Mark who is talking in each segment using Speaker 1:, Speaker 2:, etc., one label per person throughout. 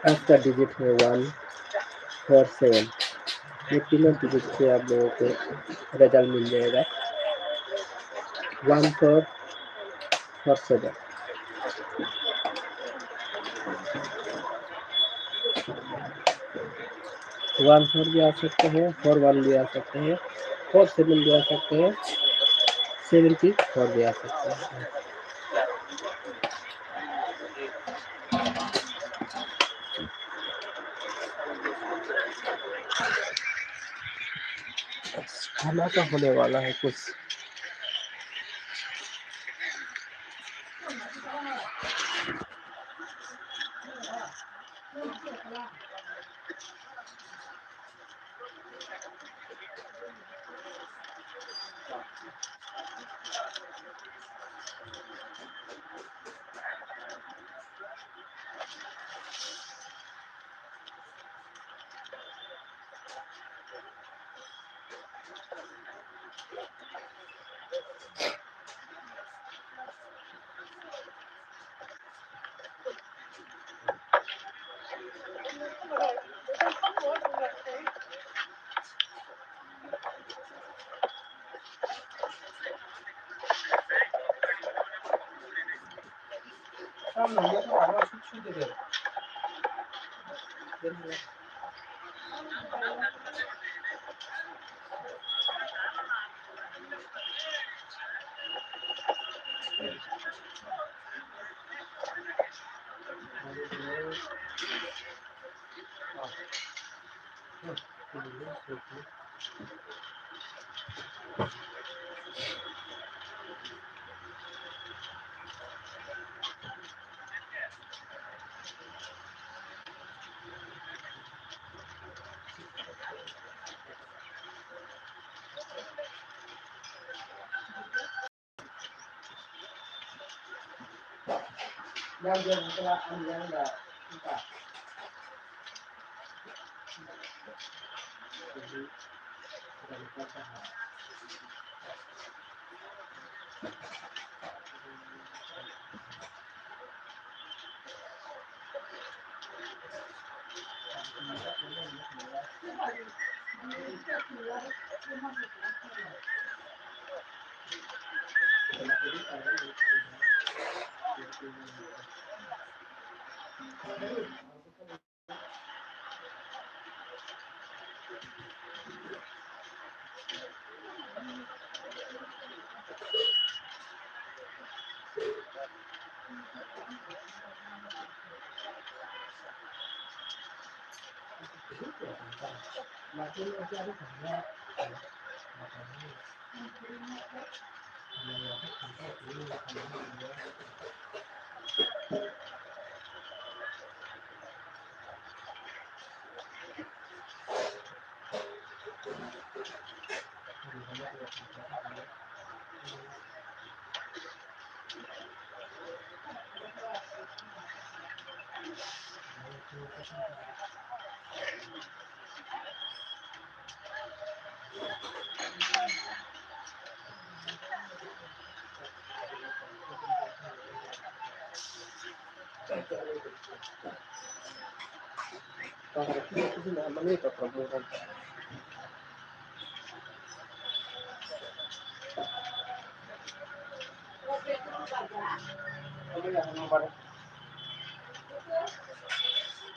Speaker 1: आपका डिजिट है 147। ये तीनों डिजिट से आप लोगों को रिजल्ट मिल जाएगा 1447। 14 भी आ सकते हैं, 41 भी आ सकते हैं, 47 भी आ सकते हैं, 74 भी आ सकते हैं। खाना का होने वाला है कुछ।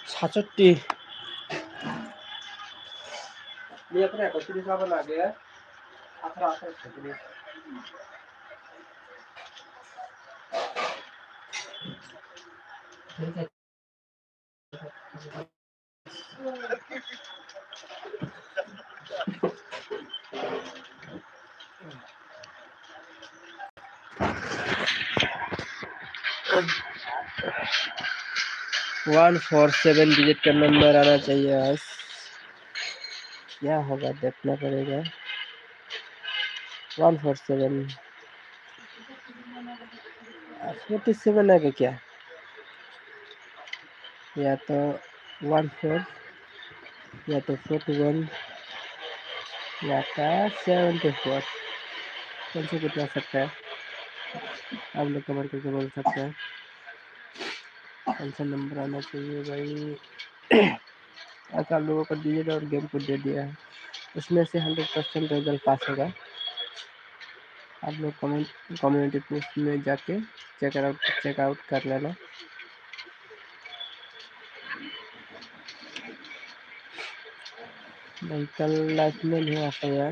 Speaker 1: छाछट्टी ये अपने को तीन साल बना गया 18 छतरी वन 47 डिजिट का नंबर आना चाहिए। बस क्या होगा देखना पड़ेगा। 147 47 है क्या, या तो 14 या तो 41 या तो 74। कौन से कितना सकता है आप लोग कमेंट करके बोल सकते हैं। आंसर नंबर आना चाहिए भाई। ऐसा आप लोगों को डिजिट और गेम को दे दिया है, इसमें से 100% रिजल्ट पास होगा। आप लोग कम्युनिटी पोस्ट में जाके चेकआउट कर लेना। भाई कल लाइफ में नहीं आ पाया,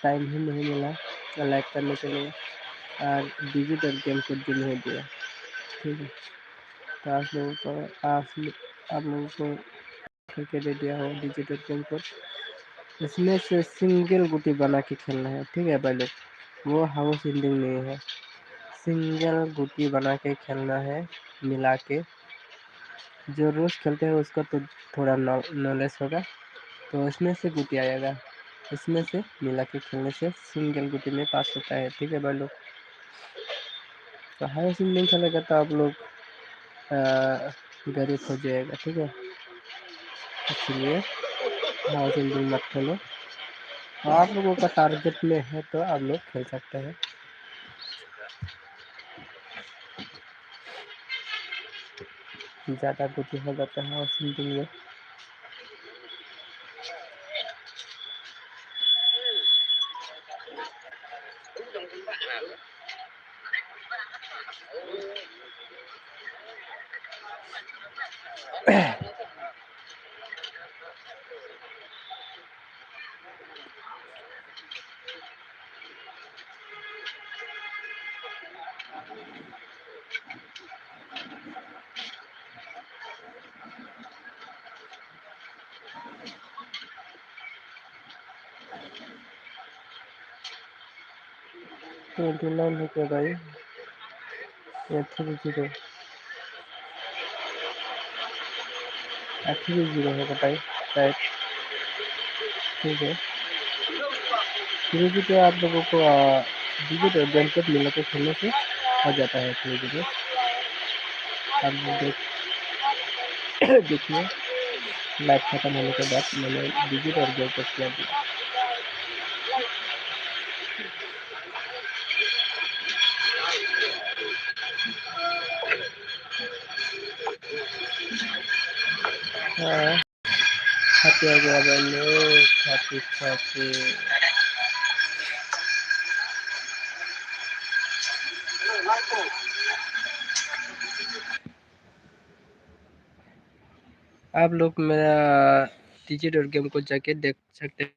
Speaker 1: टाइम ही नहीं मिला लाइक करने के लिए, और डिजिटल गेम को भी नहीं दिया। ठीक है, तो आप लोगों को करके दे दिया हो डिजिटल गेम को। इसमें से सिंगल गुटी बना के खेलना है, ठीक है भाई लोग, वो हाउस बिल्डिंग नहीं है, सिंगल गुटी बना के खेलना है मिला के। जो रोज खेलते हैं उसको तो थोड़ा नॉलेज होगा, तो इसमें से गुटी आएगा, इसमें से मिला के खेलने से सिंगल गुटी में पास होता है। ठीक है भाई लोग, तो हाउस बिल्डिंग खेलेगा तो आप लोग गरीब हो जाएगा। ठीक है, इसलिए हाउस बिल्डिंग मत खेलो। आप लोगों का टारगेट में है तो आप लोग खेल सकते हैं। ज़्यादा गुटी हो जाता है हाउस बिल्डिंग में। तो 29 है क्या भाई, या 30? 30 होगा भाई शायद। ठीक है, 3 आप लोगों को डिजिट और गेम कोड मिला के खेलने से हो जाता है 3। आप लोग देखिए, लाइफ खत्म होने के बाद मैंने डिजिट और गेम कोड किया दिया। हाँ, हैप्पी हो गया भाई लोग, हैप्पी। आप लोग मेरा डिजिट और गेम को जाके देख सकते हैं।